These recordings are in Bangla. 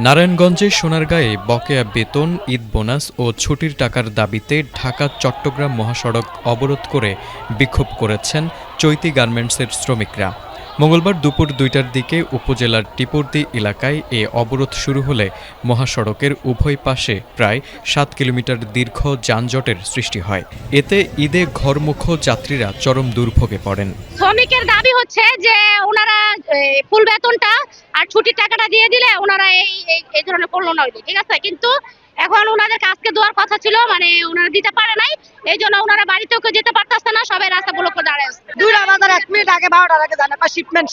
নারায়ণগঞ্জের সোনারগাঁয়ে বকেয়া বেতন, ঈদ বোনাস ও ছুটির টাকার দাবিতে ঢাকা-চট্টগ্রাম মহাসড়ক অবরোধ করে বিক্ষোভ করেছেন চৈতি গার্মেন্টসের শ্রমিকরা। মঙ্গলবার দুপুর ২টার দিকে উপজেলার টিপুরদি এলাকায় এ অবরোধ শুরু হলে মহাসড়কের উভয় পাশে প্রায় ৭ কিলোমিটার দীর্ঘ যানজটের সৃষ্টি হয়। এতে ঈদে ঘরমুখ যাত্রীরা চরম দুর্ভোগে পড়েন। শ্রমিকের দাবি হচ্ছে যে ওনারা ফুল বেতনটা আর ছুটির টাকাটা দিয়ে দিলে ওনারা এই ধরনের করলো না, ঠিক আছে, কিন্তু এখন ওনাদের কাজকে দেওয়ার কথা ছিল, মানে ওনারা দিতে পারে নাই, এই জন্য ওনারা বাড়িতেও কেউ যেতে পারতেছে না, সবাই রাস্তা ব্লক করে দাঁড়ায় আছে। 2টা বাজার 1 মিনিট আগে 12টার আগে জানা পা শিপমেন্ট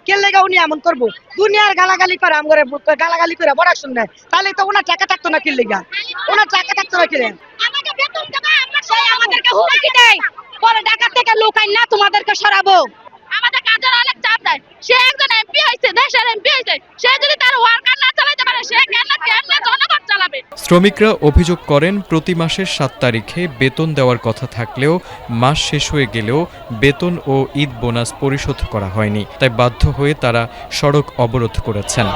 কে লেগে উনি এমন করবো, দুনিয়ার গালাগালি করে আমগরে গালাগালি করে বড় শুননে, তাহলে তো ওনার টাকা থাকতো না, কি লেগা ওনার টাকা থাকতো না, কি রে আমাকে বেতন দেবা, আমরা সেই আমাদেরকে হুমকি দেয়, পরে ঢাকা থেকে লোক আইন না তোমাদেরকে সরাবো। আমাদের কাজের অনেক চাপ দেয়। সে একজন এমপি হইছে, দেশের এমপি হইছে, সে যদি তার ওয়ার্কার না চালাতে পারে, সে কেমনে জনগণ চালাবে? শ্রমিকরা অভিযোগ করেন, প্রতি মাসের ৭ তারিখে বেতন দেওয়ার কথা থাকলেও মাস শেষ হয়ে গেলেও বেতন ও ঈদ বোনাস পরিশোধ করা হয়নি, তাই বাধ্য হয়ে তারা সড়ক অবরোধ করেছেন।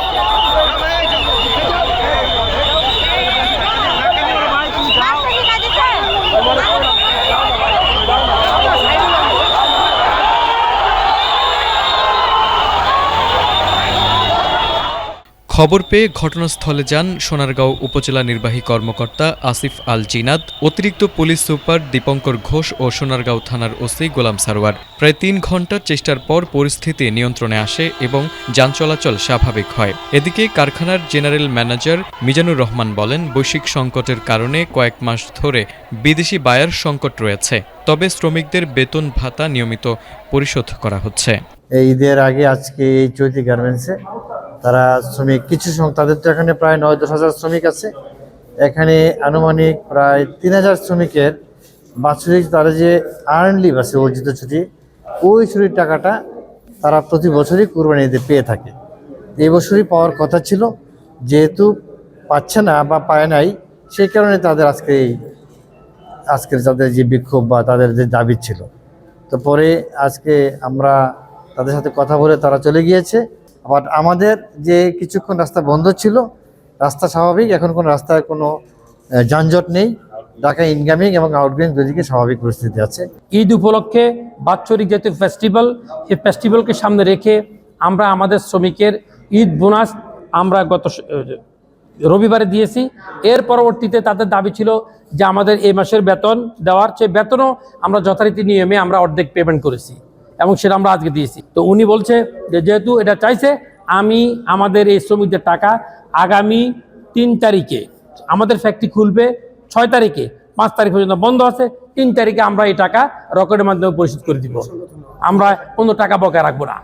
খবর পেয়ে ঘটনাস্থলে যান সোনারগাঁও উপজেলা নির্বাহী কর্মকর্তা আসিফ আল জিনাদ, অতিরিক্ত পুলিশ সুপার দীপঙ্কর ঘোষ ও সোনারগাঁও থানার ওসি গোলাম সারোয়ার। প্রায় ৩ ঘণ্টার চেষ্টার পর পরিস্থিতি নিয়ন্ত্রণে আসে এবং যান চলাচল স্বাভাবিক হয়। এদিকে কারখানার জেনারেল ম্যানেজার মিজানুর রহমান বলেন, বৈশ্বিক সংকটের কারণে কয়েক মাস ধরে বিদেশি বায়ার সংকট রয়েছে, তবে শ্রমিকদের বেতন ভাতা নিয়মিত পরিশোধ করা হচ্ছে। ঈদের আগে আজকে এই চৈতি গার্মেন্টসে তারা শ্রমিক কিছু তাদের তো এখানে প্রায় ৯-১০ হাজার শ্রমিক আছে। এখানে আনুমানিক প্রায় ৩,০০০ শ্রমিকের বাৎসরিক তারা যে আর্ন লিভ আছে, অর্জিত ছুটি, ওই ছুটির টাকাটা তারা প্রতি বছরই কুরবানি ঈদে পেয়ে থাকে। এই বছরই পাওয়ার কথা ছিল, যেহেতু পাচ্ছে না বা পায় নাই, সেই কারণে তাদের আজকের তাদের যে বিক্ষোভ বা তাদের যে দাবি ছিল। তো পরে আজকে আমরা তাদের সাথে কথা বলে তারা চলে গিয়েছে। আবার আমাদের যে কিছুক্ষণ রাস্তা বন্ধ ছিল, রাস্তা স্বাভাবিক, এখন কোনো রাস্তায় কোনো যানজট নেই। ঢাকা ইনকামিং এবং আউটগোয়িং দুদিকে স্বাভাবিক পরিস্থিতি আছে। ঈদ উপলক্ষে বাৎসরিক যেহেতু ফেস্টিভ্যাল, এই ফেস্টিভ্যালকে সামনে রেখে আমরা আমাদের শ্রমিকের ঈদ বোনাস আমরা গত রবিবারে দিয়েছি। এর পরবর্তীতে তাদের দাবি ছিল যে আমাদের এই মাসের বেতন দেওয়ার, সেই বেতনও আমরা যথারীতি নিয়মে আমরা অর্ধেক পেমেন্ট করেছি এবং সেটা আমরা আজকে দিয়েছি। তো উনি বলছে যে যেহেতু এটা চাইছে, আমি আমাদের এই শ্রমিকদের টাকা আগামী 3 তারিখে আমাদের ফ্যাক্টরি খুলবে, 6 তারিখে, 5 তারিখ পর্যন্ত বন্ধ আছে, 3 তারিখে আমরা এই টাকা রকেটের মাধ্যমে পরিশোধ করে দিব। আমরা কোনো টাকা বকেয়া রাখবো না।